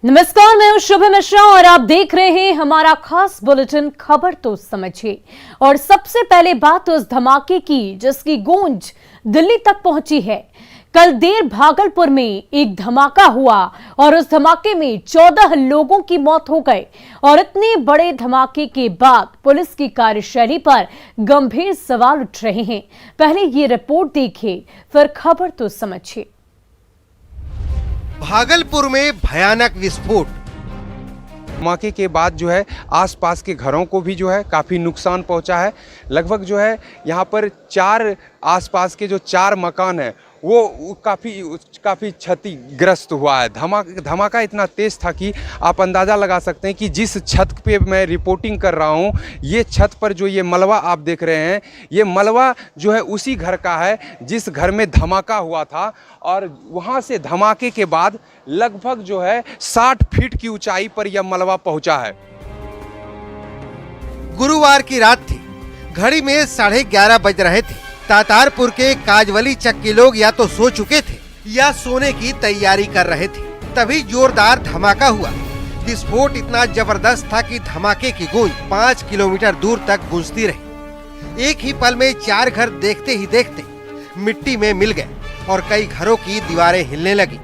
नमस्कार, मैं हूं शुभ मिश्रा और आप देख रहे हैं हमारा खास बुलेटिन खबर तो समझिए। और सबसे पहले बात उस धमाके की जिसकी गूंज दिल्ली तक पहुंची है। कल देर भागलपुर में एक धमाका हुआ और उस धमाके में 14 लोगों की मौत हो गई। और इतने बड़े धमाके के बाद पुलिस की कार्यशैली पर गंभीर सवाल उठ रहे हैं। पहले ये रिपोर्ट देखिए, फिर खबर तो समझिए। भागलपुर में भयानक विस्फोट। धमाके के बाद जो है आसपास के घरों को भी जो है काफ़ी नुकसान पहुंचा है। लगभग जो है यहाँ पर आसपास के जो 4 मकान हैं वो काफ़ी क्षतिग्रस्त हुआ है। धमाका इतना तेज़ था कि आप अंदाज़ा लगा सकते हैं कि जिस छत पे मैं रिपोर्टिंग कर रहा हूँ, ये छत पर जो ये मलबा आप देख रहे हैं, ये मलबा जो है उसी घर का है जिस घर में धमाका हुआ था। और वहाँ से धमाके के बाद लगभग जो है 60 फीट की ऊंचाई पर यह मलबा पहुँचा है। गुरुवार की रात थी, घड़ी में 11:30 बज रहे थे। तातारपुर के काजवली चक के लोग या तो सो चुके थे या सोने की तैयारी कर रहे थे, तभी जोरदार धमाका हुआ। विस्फोट इतना जबरदस्त था कि धमाके की गूंज 5 किलोमीटर दूर तक गूंजती रही। एक ही पल में 4 घर देखते ही देखते मिट्टी में मिल गए और कई घरों की दीवारें हिलने लगी।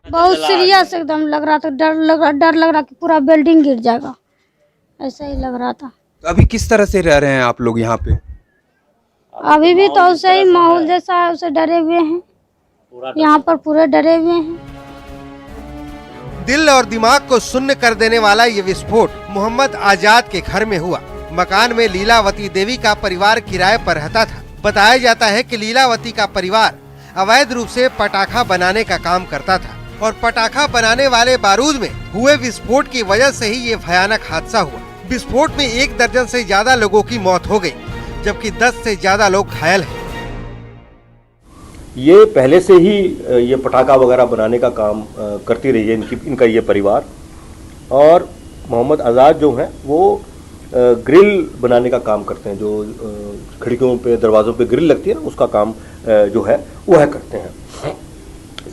बहुत सीरियस एकदम लग रहा था, डर लग रहा कि पूरा बिल्डिंग गिर जाएगा, ऐसा ही लग रहा था। अभी किस तरह से रह रहे हैं आप लोग यहाँ पे? अभी भी तो उसे ही माहौल जैसा है, उसे डरे हुए हैं, यहाँ पर पूरे डरे हुए हैं। दिल और दिमाग को सुन्न कर देने वाला ये विस्फोट मोहम्मद आजाद के घर में हुआ। मकान में लीलावती देवी का परिवार किराए पर रहता था। बताया जाता है कि लीलावती का परिवार अवैध रूप से पटाखा बनाने का काम करता था और पटाखा बनाने वाले बारूद में हुए विस्फोट की वजह से ही ये भयानक हादसा हुआ। विस्फोट में 1 दर्जन से ज्यादा लोगों की मौत हो गई, जबकि 10 से ज्यादा लोग घायल हैं। ये पहले से ही ये पटाखा वगैरह बनाने का काम करती रही है इनका ये परिवार। और मोहम्मद आज़ाद जो हैं वो ग्रिल बनाने का काम करते हैं, जो खिड़कियों पे दरवाज़ों पे ग्रिल लगती है ना, उसका काम जो है वह करते हैं।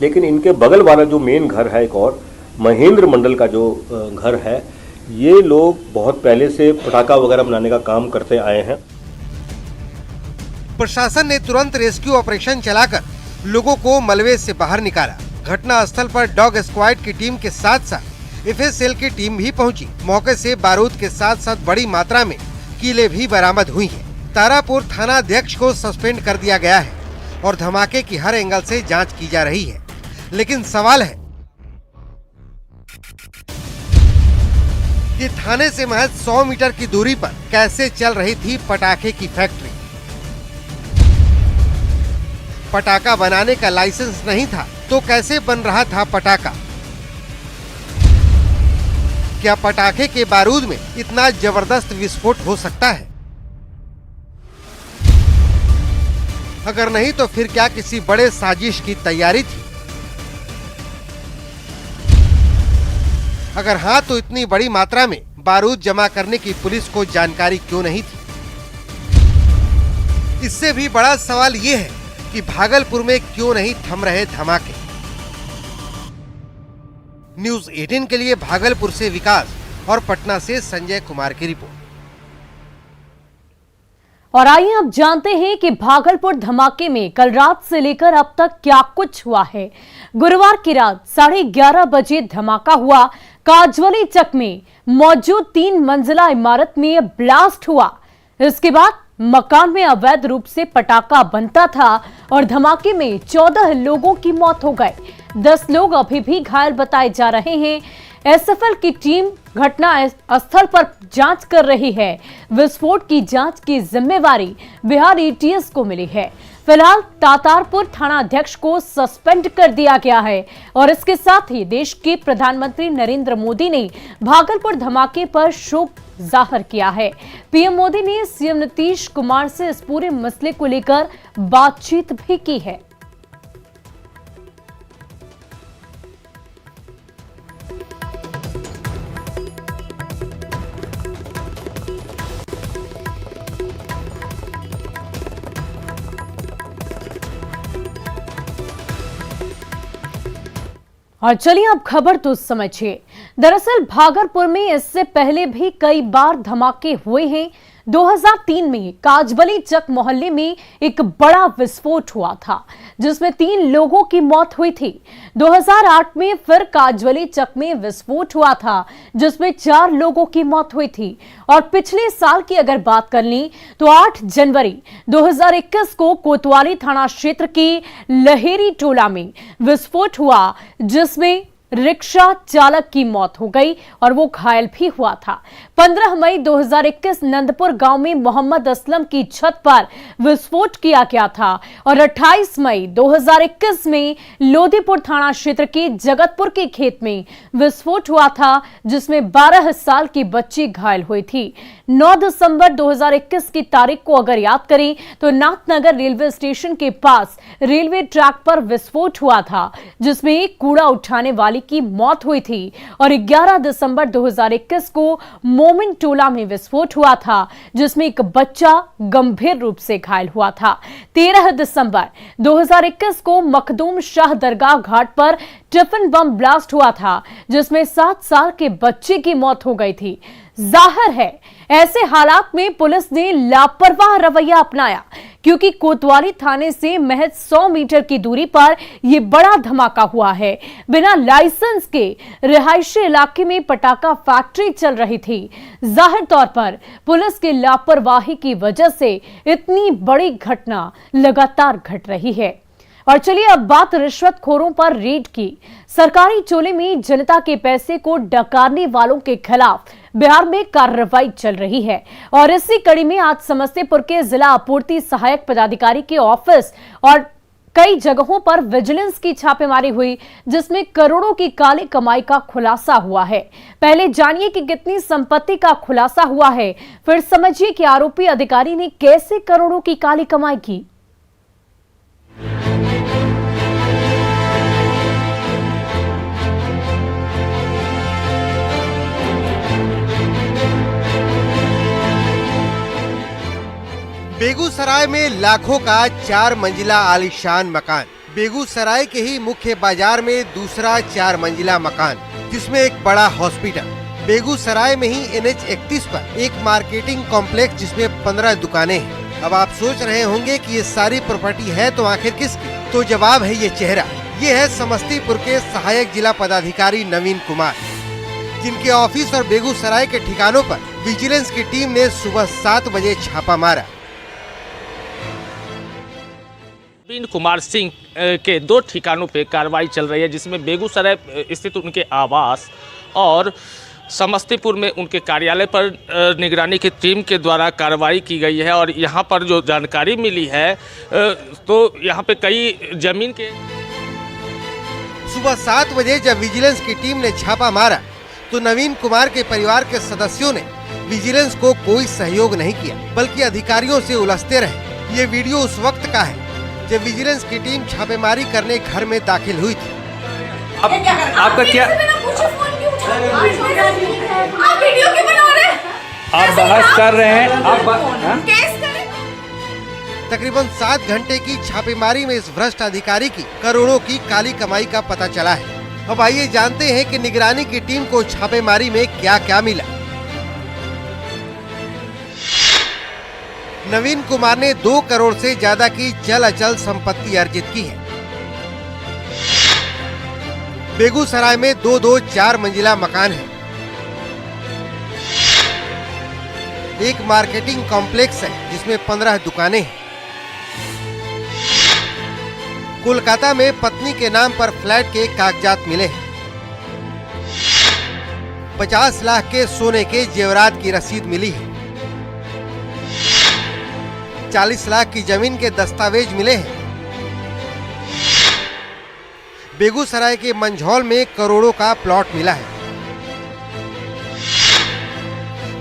लेकिन इनके बगल वाला जो मेन घर है, एक और महेंद्र मंडल का जो घर है, ये लोग बहुत पहले से पटाखा वगैरह बनाने का काम करते आए हैं। प्रशासन ने तुरंत रेस्क्यू ऑपरेशन चलाकर लोगों को मलबे से बाहर निकाला। घटना स्थल पर डॉग स्क्वाड की टीम के साथ साथ एफएसएल की टीम भी पहुंची। मौके से बारूद के साथ साथ बड़ी मात्रा में कीलें भी बरामद हुई हैं। तारापुर थाना अध्यक्ष को सस्पेंड कर दिया गया है और धमाके की हर एंगल से जांच की जा रही है। लेकिन सवाल है कि थाने से महज 100 मीटर की दूरी पर कैसे चल रही थी पटाखे की फैक्ट्री। पटाखा बनाने का लाइसेंस नहीं था तो कैसे बन रहा था पटाखा? क्या पटाखे के बारूद में इतना जबरदस्त विस्फोट हो सकता है? अगर नहीं तो फिर क्या किसी बड़े साजिश की तैयारी थी? अगर हाँ, तो इतनी बड़ी मात्रा में बारूद जमा करने की पुलिस को जानकारी क्यों नहीं थी? इससे भी बड़ा सवाल ये है कि भागलपुर में क्यों नहीं थम रहे धमाके। न्यूज़ 18 के लिए भागलपुर से विकास और पटना से संजय कुमार की रिपोर्ट। और आइए अब जानते हैं कि भागलपुर धमाके में कल रात से लेकर अब तक क्या कुछ हुआ है। गुरुवार की रात 11:30 बजे धमाका हुआ। काजवली चक में मौजूद 3 मंजिला इमारत में ब्लास्ट हुआ। इसके बाद मकान में अवैध रूप से पटाखा बनता था और धमाके में 14 लोगों की मौत हो गई। 10 लोग अभी भी घायल बताए जा रहे हैं। एसएफएल की टीम घटना स्थल पर जांच कर रही है। विस्फोट की जांच की जिम्मेवारी बिहार एटीएस को मिली है। फिलहाल तातारपुर थाना अध्यक्ष को सस्पेंड कर दिया गया है। और इसके साथ ही देश के प्रधानमंत्री नरेंद्र मोदी ने भागलपुर धमाके पर शोक जाहिर किया है। पीएम मोदी ने सीएम नीतीश कुमार से इस पूरे मसले को लेकर बातचीत भी की है। और चलिए अब खबर तो समझिए। दरअसल भागलपुर में इससे पहले भी कई बार धमाके हुए हैं। 2003 में काजबली चक मोहल्ले में एक बड़ा विस्फोट हुआ था जिसमें 3 लोगों की मौत हुई थी। 2008 में फिर काजबली चक में विस्फोट हुआ था जिसमें 4 लोगों की मौत हुई थी। और पिछले साल की अगर बात कर ली तो 8 जनवरी 2021 को कोतवाली थाना क्षेत्र के लहेरी टोला में विस्फोट हुआ जिसमें रिक्शा चालक की मौत हो गई और वो घायल भी हुआ था। 15 मई 2021 नंदपुर गांव में मोहम्मद असलम की छत पर विस्फोट किया गया था और 28 मई 2021 में लोधीपुर थाना क्षेत्र के जगतपुर के खेत में विस्फोट हुआ था जिसमें 12 साल की बच्ची घायल हुई थी। 9 दिसंबर 2021 की तारीख को अगर याद करें तो नाथनगर रेलवे स्टेशन के पास रेलवे ट्रैक पर विस्फोट हुआ था जिसमें एक कूड़ा उठाने वाली की मौत हुई थी। और 11 दिसंबर 2021 को मोमिन टोला में विस्फोट हुआ था जिसमें एक बच्चा गंभीर रूप से घायल हुआ था। 13 दिसंबर 2021 को मखदूम शाह दरगाह घाट पर टिफिन बम ब्लास्ट हुआ था जिसमें 7 साल के बच्चे की मौत हो गई थी। जाहिर है ऐसे हालात में पुलिस ने लापरवाह रवैया अपनाया क्योंकि कोतवाली थाने से महज 100 मीटर की दूरी पर यह बड़ा धमाका हुआ है। बिना लाइसेंस के रिहायशी इलाके में पटाखा फैक्ट्री चल रही थी। जाहिर तौर पर पुलिस की लापरवाही की वजह से इतनी बड़ी घटना लगातार घट रही है। और चलिए अब बात रिश्वतखोरों पर रेड की। सरकारी चोले में जनता के पैसे को डकारने वालों के खिलाफ बिहार में कार्रवाई चल रही है और इसी कड़ी में आज समस्तीपुर के जिला आपूर्ति सहायक पदाधिकारी के ऑफिस और कई जगहों पर विजिलेंस की छापेमारी हुई जिसमें करोड़ों की काली कमाई का खुलासा हुआ है। पहले जानिए कि कितनी संपत्ति का खुलासा हुआ है, फिर समझिए कि आरोपी अधिकारी ने कैसे करोड़ों की काली कमाई की। बेगूसराय में लाखों का 4 मंजिला आलीशान मकान। बेगूसराय के ही मुख्य बाजार में दूसरा 4 मंजिला मकान जिसमें एक बड़ा हॉस्पिटल। बेगूसराय में ही NH 31 पर एक मार्केटिंग कॉम्प्लेक्स जिसमें 15 दुकानें हैं। अब आप सोच रहे होंगे कि ये सारी प्रॉपर्टी है तो आखिर किसकी? तो जवाब है ये चेहरा। ये है समस्तीपुर के सहायक जिला पदाधिकारी नवीन कुमार जिनके ऑफिस और बेगूसराय के ठिकानों पर विजिलेंस की टीम ने सुबह 7 बजे छापा मारा। नवीन कुमार सिंह के 2 ठिकानों पे कार्रवाई चल रही है जिसमें बेगूसराय स्थित उनके आवास और समस्तीपुर में उनके कार्यालय पर निगरानी की टीम के द्वारा कार्रवाई की गई है। और यहाँ पर जो जानकारी मिली है तो यहाँ पे कई जमीन के सुबह 7 बजे जब विजिलेंस की टीम ने छापा मारा तो नवीन कुमार के परिवार के सदस्यों ने विजिलेंस को कोई सहयोग नहीं किया बल्कि अधिकारियों से उलझते रहे। ये वीडियो उस वक्त का है जब विजिलेंस की टीम छापेमारी करने घर में दाखिल हुई थी। आपका क्या आप वीडियो क्यों बना रहे हैं? आप बहस कर रहे हैं? आप केस करें। तकरीबन 7 घंटे की छापेमारी में इस भ्रष्ट अधिकारी की करोड़ों की काली कमाई का पता चला है। अब आइए जानते हैं कि निगरानी की टीम को छापेमारी में क्या क्या मिला। नवीन कुमार ने 2 करोड़ से ज्यादा की चल अचल संपत्ति अर्जित की है। बेगूसराय में 2 4 मंजिला मकान है। एक मार्केटिंग कॉम्प्लेक्स है जिसमें 15 दुकानें हैं। कोलकाता में पत्नी के नाम पर फ्लैट के कागजात मिले हैं। 50 लाख के सोने के जेवरात की रसीद मिली है। 40 लाख की जमीन के दस्तावेज मिले हैं। बेगूसराय के मंझौल में करोड़ों का प्लॉट मिला है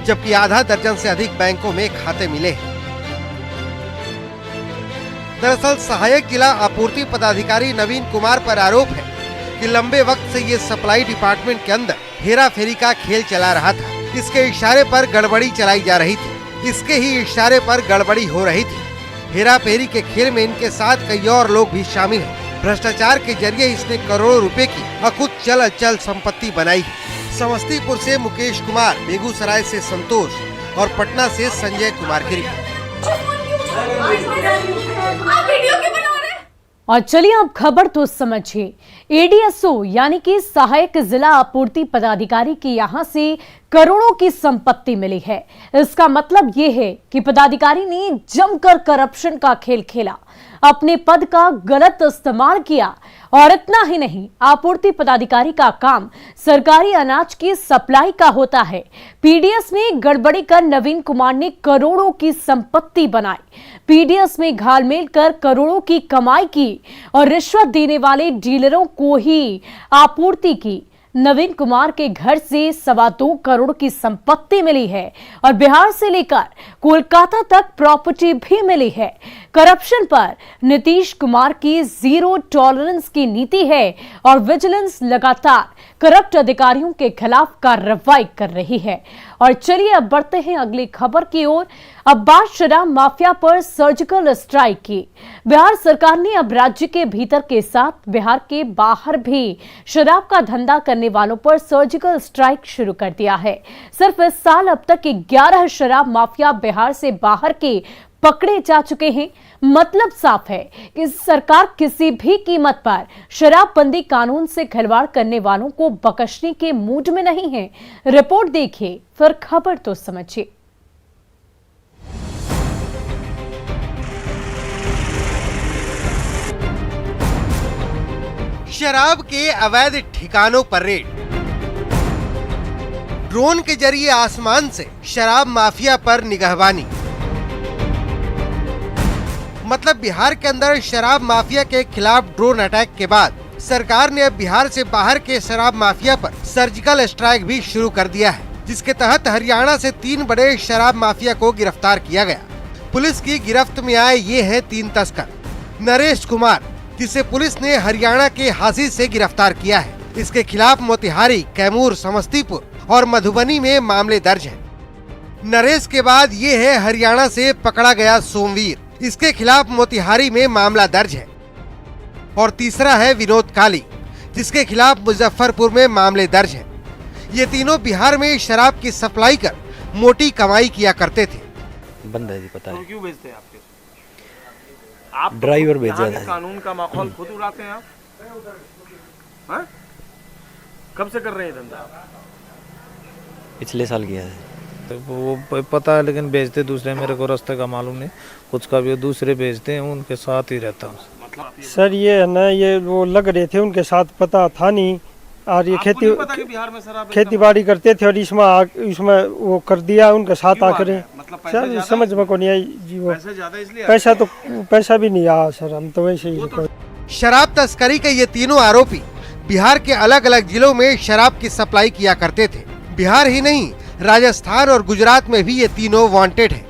जबकि आधा दर्जन से अधिक बैंकों में खाते मिले हैं। दरअसल सहायक जिला आपूर्ति पदाधिकारी नवीन कुमार पर आरोप है कि लंबे वक्त से ये सप्लाई डिपार्टमेंट के अंदर हेरा फेरी का खेल चला रहा था। इसके इशारे पर गड़बड़ी चलाई जा रही थी। इसके ही इशारे पर गड़बड़ी हो रही थी। हेरा फेरी के खेल में इनके साथ कई और लोग भी शामिल हैं। भ्रष्टाचार के जरिए इसने करोड़ों रुपए की अकुत चल अचल संपत्ति बनाई है। समस्तीपुर से मुकेश कुमार, बेगूसराय से संतोष और पटना से संजय कुमार की रिपोर्ट। आप वीडियो क्यों बना रहे हैं? और चलिए अब खबर तो समझिए। एडीएसओ यानी कि सहायक जिला आपूर्ति पदाधिकारी की यहां से करोड़ों की संपत्ति मिली है। इसका मतलब ये है कि पदाधिकारी ने जमकर करप्शन का खेल खेला, अपने पद का गलत इस्तेमाल किया। और इतना ही नहीं, आपूर्ति पदाधिकारी का काम सरकारी अनाज की सप्लाई का होता है। पीडीएस में गड़बड़ी कर नवीन कुमार ने करोड़ों की संपत्ति बनाई, पीडीएस में घालमेल कर करोड़ों की कमाई की और रिश्वत देने वाले डीलरों को ही आपूर्ति की। नवीन कुमार के घर से 2.25 करोड़ की संपत्ति मिली है और बिहार से लेकर कोलकाता तक प्रॉपर्टी भी मिली है। करप्शन पर नीतीश कुमार की जीरो टॉलरेंस की नीति है और विजिलेंस लगातार करप्ट अधिकारियों के खिलाफ कार्रवाई कर रही है। और चलिए अब बढ़ते हैं अगली खबर की ओर। अब बात शराब माफिया पर सर्जिकल स्ट्राइक की। बिहार सरकार ने अब राज्य के भीतर के साथ बिहार के बाहर भी शराब का धंधा करने वालों पर सर्जिकल स्ट्राइक शुरू कर दिया है। सिर्फ इस साल अब तक 11 शराब माफिया बिहार से बाहर के पकड़े जा चुके हैं। मतलब साफ है कि सरकार किसी भी कीमत पर शराबबंदी कानून से खिलवाड़ करने वालों को बख्शने के मूड में नहीं है। रिपोर्ट देखिए फिर खबर तो समझिए। शराब के अवैध ठिकानों पर रेड। ड्रोन के जरिए आसमान से शराब माफिया पर निगहबानी। मतलब बिहार के अंदर शराब माफिया के खिलाफ ड्रोन अटैक के बाद सरकार ने अब बिहार से बाहर के शराब माफिया पर सर्जिकल स्ट्राइक भी शुरू कर दिया है, जिसके तहत हरियाणा से 3 बड़े शराब माफिया को गिरफ्तार किया गया। पुलिस की गिरफ्त में आए ये हैं 3 तस्कर। नरेश कुमार, जिसे पुलिस ने हरियाणा के हाजी से गिरफ्तार किया है। इसके खिलाफ मोतिहारी, कैमूर, समस्तीपुर और मधुबनी में मामले दर्ज हैं। नरेश के बाद ये है हरियाणा से पकड़ा गया सोमवीर, इसके खिलाफ मोतिहारी में मामला दर्ज है। और तीसरा है विनोद काली, जिसके खिलाफ मुजफ्फरपुर में मामले दर्ज है। ये तीनों बिहार में शराब की सप्लाई कर मोटी कमाई किया करते थे। बंद है जी, पता है। तो क्यों बेचते हैं आप ड्राइवर भेजा है। कानून का माहौल खुद उड़ाते हैं आप? हाँ? कब से कर रहे हैं धंधा? पिछले साल किया है। तो वो पता है, लेकिन बेचते दूसरे, मेरे को रास्ते का मालूम नहीं। कुछ का भी दूसरे बेचते हैं, उनके साथ ही रहता हूँ। सर ये है ना, ये वो लग रहे थे, उनके साथ पता था नहीं। और ये खेती बाड़ी करते थे और इसमें वो कर दिया, उनके साथ आकर। सर समझ में को नहीं आई जी। वो पैसा भी नहीं आया सर, हम तो वैसे ही। शराब तस्करी के ये तीनों आरोपी बिहार के अलग अलग जिलों में शराब की सप्लाई किया करते थे। बिहार ही नहीं, राजस्थान और गुजरात में भी ये तीनों वांटेड हैं।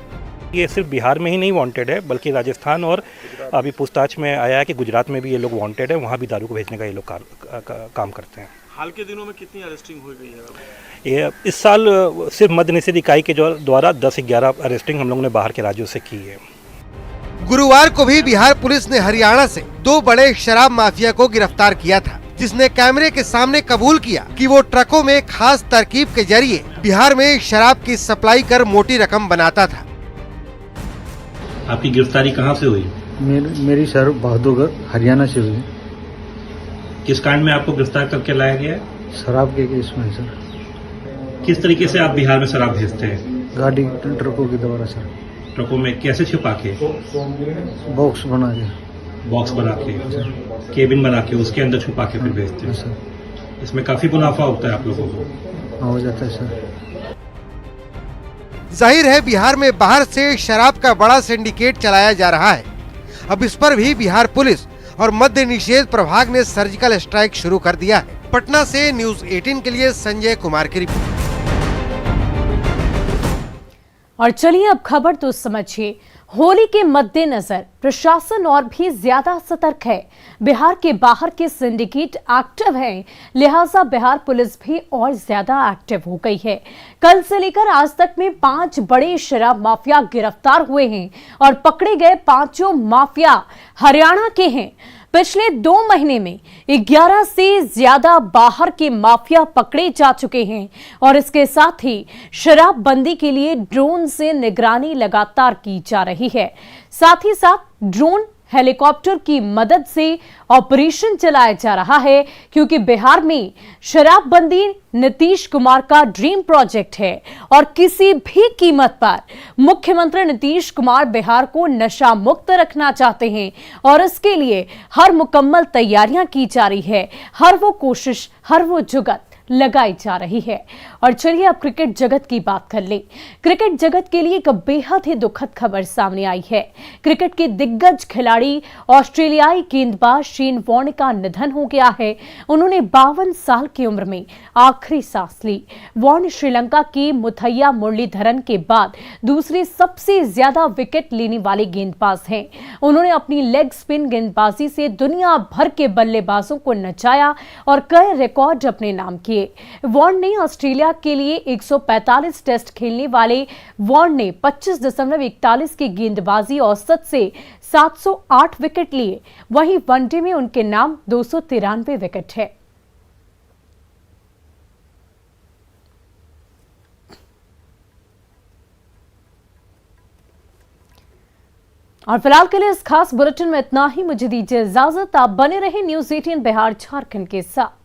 ये सिर्फ बिहार में ही नहीं वांटेड है, बल्कि राजस्थान और अभी पूछताछ में आया है कि गुजरात में भी ये लोग वांटेड है। वहाँ भी दारू को भेजने का ये लोग काम करते हैं। हाल के दिनों में कितनी अरेस्टिंग हो गई है? ये इस साल सिर्फ मद्य निषेध इकाई के द्वारा 10-11 अरेस्टिंग हम लोगों ने बाहर के राज्यों से की है। गुरुवार को भी बिहार पुलिस ने हरियाणा से 2 बड़े शराब माफिया को गिरफ्तार किया था, जिसने कैमरे के सामने कबूल किया कि वो ट्रकों में खास तरकीब के जरिए बिहार में शराब की सप्लाई कर मोटी रकम बनाता था। आपकी गिरफ्तारी कहाँ से हुई? मेरी सर बहादुरगढ़ हरियाणा से हुई। किस कांड में आपको गिरफ्तार करके लाया गया है? शराब के केस में सर। किस तरीके से आप बिहार में शराब भेजते हैं? गाड़ी ट्रकों के द्वारा सर। ट्रकों में कैसे छुपा के? बॉक्स बना के। बॉक्स बना के, केबिन बना के, उसके अंदर छुपा के फिर भेजते हैं। इसमें काफी मुनाफा होता है आप लोगों को? हो जाता है सर। जाहिर है बिहार में बाहर से शराब का बड़ा सिंडिकेट चलाया जा रहा है। अब इस पर भी बिहार पुलिस और मद्य निषेध प्रभाग ने सर्जिकल स्ट्राइक शुरू कर दिया है। पटना से न्यूज़ 18 के लिए संजय कुमार की रिपोर्ट। और चलिए अब खबर तो समझिए। होली के मद्देनजर प्रशासन और भी ज्यादा सतर्क है। बिहार के बाहर के सिंडिकेट एक्टिव हैं, लिहाजा बिहार पुलिस भी और ज्यादा एक्टिव हो गई है। कल से लेकर आज तक में 5 बड़े शराब माफिया गिरफ्तार हुए हैं और पकड़े गए 5 माफिया हरियाणा के हैं। पिछले 2 महीने में 11 से ज्यादा बाहर के माफिया पकड़े जा चुके हैं और इसके साथ ही शराबबंदी के लिए ड्रोन से निगरानी लगातार की जा रही है। साथ ही साथ ड्रोन हेलीकॉप्टर की मदद से ऑपरेशन चलाया जा रहा है, क्योंकि बिहार में शराबबंदी नीतीश कुमार का ड्रीम प्रोजेक्ट है और किसी भी कीमत पर मुख्यमंत्री नीतीश कुमार बिहार को नशा मुक्त रखना चाहते हैं और इसके लिए हर मुकम्मल तैयारियां की जा रही है, हर वो कोशिश, हर वो जुगत लगाई जा रही है। और चलिए अब क्रिकेट जगत की बात कर लें। क्रिकेट जगत के लिए एक बेहद ही दुखद खबर सामने आई है। क्रिकेट के दिग्गज खिलाड़ी ऑस्ट्रेलियाई गेंदबाज शेन वॉर्न का निधन हो गया है। उन्होंने 52 साल की उम्र में आखिरी सांस ली। वॉर्न श्रीलंका के मुथैया मुरलीधरन के बाद दूसरे सबसे ज्यादा विकेट लेने वाले गेंदबाज हैं। उन्होंने अपनी लेग स्पिन गेंदबाजी से दुनिया भर के बल्लेबाजों को नचाया और कई रिकॉर्ड अपने नाम किए। वॉर्न ने ऑस्ट्रेलिया के लिए 145 टेस्ट खेलने वाले वॉर्न ने 25.41 की गेंदबाजी औसत से 708 विकेट लिए। वहीं वनडे में उनके नाम 293 विकेट है। और फिलहाल के लिए इस खास बुलेटिन में इतना ही। मुझे दीजिए इजाजत। आप बने रहे न्यूज़ 18 बिहार झारखंड के साथ।